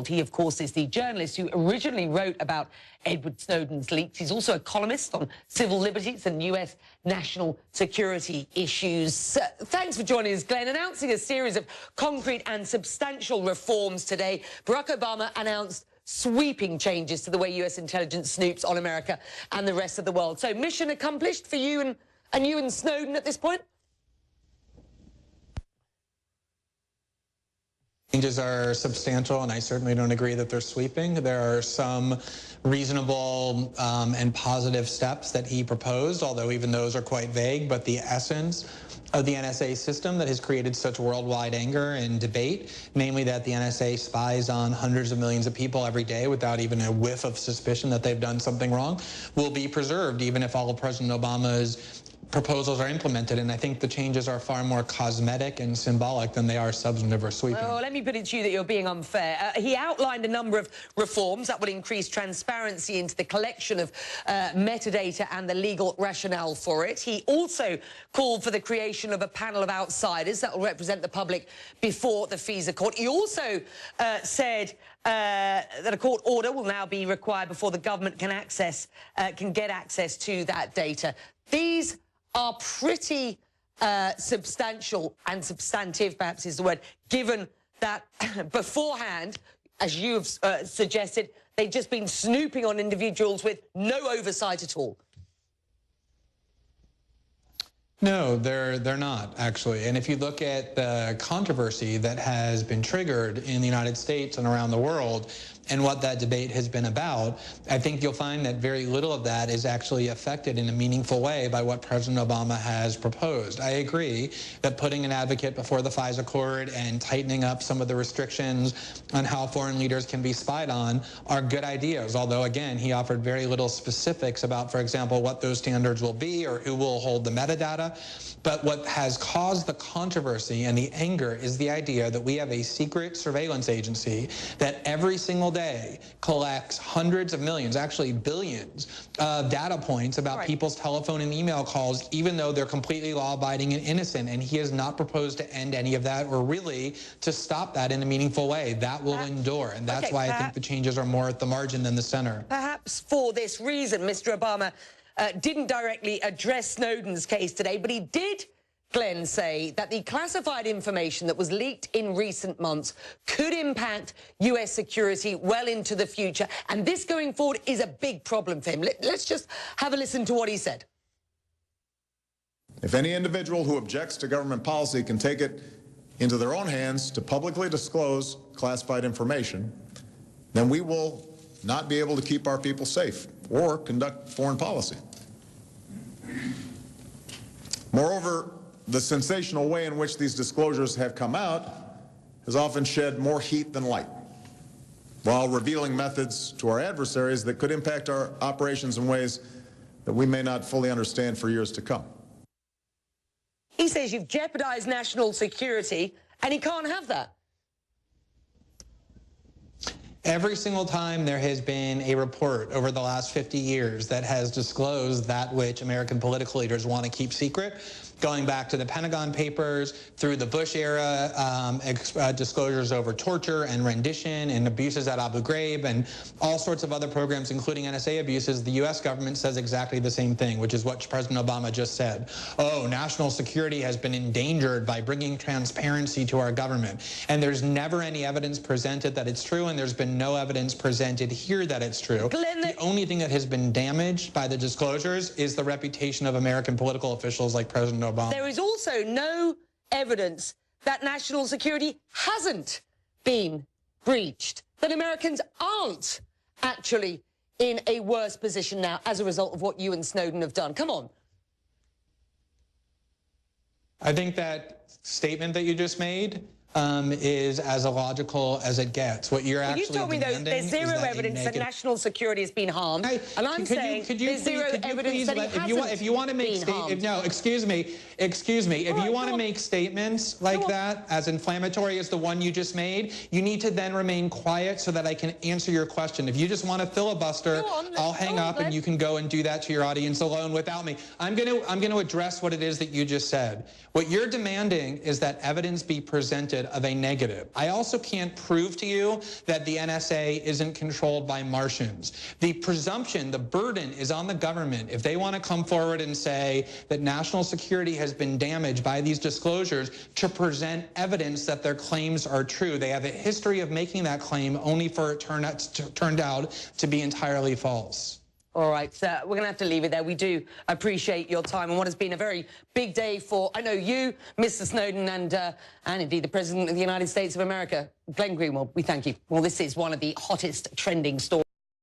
He, of course, is the journalist who originally wrote about Edward Snowden's leaks. He's also a columnist on civil liberties and U.S. national security issues. Thanks for joining us, Glenn. Announcing a series of concrete and substantial reforms today, Barack Obama announced sweeping changes to the way U.S. intelligence snoops on America and the rest of the world. So mission accomplished for you and Snowden at this point? Changes are substantial, and I certainly don't agree that they're sweeping. There are some reasonable and positive steps that he proposed, although even those are quite vague. But the essence of the NSA system that has created such worldwide anger and debate, namely that the NSA spies on hundreds of millions of people every day without even a whiff of suspicion that they've done something wrong, will be preserved even if all of President Obama's proposals are implemented, and I think the changes are far more cosmetic and symbolic than they are substantive or sweeping. Well, let me put it to you that you're being unfair. He outlined a number of reforms that would increase transparency into the collection of metadata and the legal rationale for it. He also called for the creation of a panel of outsiders that will represent the public before the FISA court. He also said that a court order will now be required before the government can get access to that data. These are pretty substantial and substantive, perhaps is the word, given that beforehand, as you've suggested, they've just been snooping on individuals with no oversight at all. No, they're not, actually. And if you look at the controversy that has been triggered in the United States and around the world and what that debate has been about, I think you'll find that very little of that is actually affected in a meaningful way by what President Obama has proposed. I agree that putting an advocate before the FISA court and tightening up some of the restrictions on how foreign leaders can be spied on are good ideas, although, again, he offered very little specifics about, for example, what those standards will be or who will hold the metadata. But what has caused the controversy and the anger is the idea that we have a secret surveillance agency that every single day collects hundreds of millions, actually billions, of data points about people's telephone and email calls, even though they're completely law-abiding and innocent. And he has not proposed to end any of that or really to stop that in a meaningful way. That will endure. And that's why I think the changes are more at the margin than the center. Perhaps for this reason, Mr. Obama didn't directly address Snowden's case today, but he did, Glenn, say that the classified information that was leaked in recent months could impact U.S. security well into the future. And this going forward is a big problem for him. Let's just have a listen to what he said. If any individual who objects to government policy can take it into their own hands to publicly disclose classified information, then we will not be able to keep our people safe or conduct foreign policy. Moreover, the sensational way in which these disclosures have come out has often shed more heat than light, while revealing methods to our adversaries that could impact our operations in ways that we may not fully understand for years to come. He says you've jeopardized national security, and he can't have that. Every single time there has been a report over the last 50 years that has disclosed that which American political leaders want to keep secret, going back to the Pentagon Papers, through the Bush era, disclosures over torture and rendition and abuses at Abu Ghraib and all sorts of other programs, including NSA abuses, the U.S. government says exactly the same thing, which is what President Obama just said. Oh, national security has been endangered by bringing transparency to our government. And there's never any evidence presented that it's true, and there's been no evidence presented here that it's true. Glenn, the only thing that has been damaged by the disclosures is the reputation of American political officials like President Obama. There is also no evidence that national security hasn't been breached, that Americans aren't actually in a worse position now as a result of what you and Snowden have done. Come on. I think that statement that you just made is as illogical as it gets. What you're actually demanding. You told me, though, there's zero evidence that national security has been harmed. And I'm saying there's zero evidence that it hasn't been harmed. If you want to make statements, no, excuse me. If you want to make statements like that, as inflammatory as the one you just made, you need to then remain quiet so that I can answer your question. If you just want to filibuster, I'll hang up and you can go and do that to your audience alone without me. I'm going to address what it is that you just said. What you're demanding is that evidence be presented opposite of a negative. I also can't prove to you that the NSA isn't controlled by Martians. The presumption, the burden is on the government. If they want to come forward and say that national security has been damaged by these disclosures, to present evidence that their claims are true. They have a history of making that claim only for it turned out to be entirely false. All right, so we're going to have to leave it there. We do appreciate your time and what has been a very big day for, I know you, Mr. Snowden, and indeed the President of the United States of America, Glenn Greenwald. We thank you. Well, this is one of the hottest trending stories.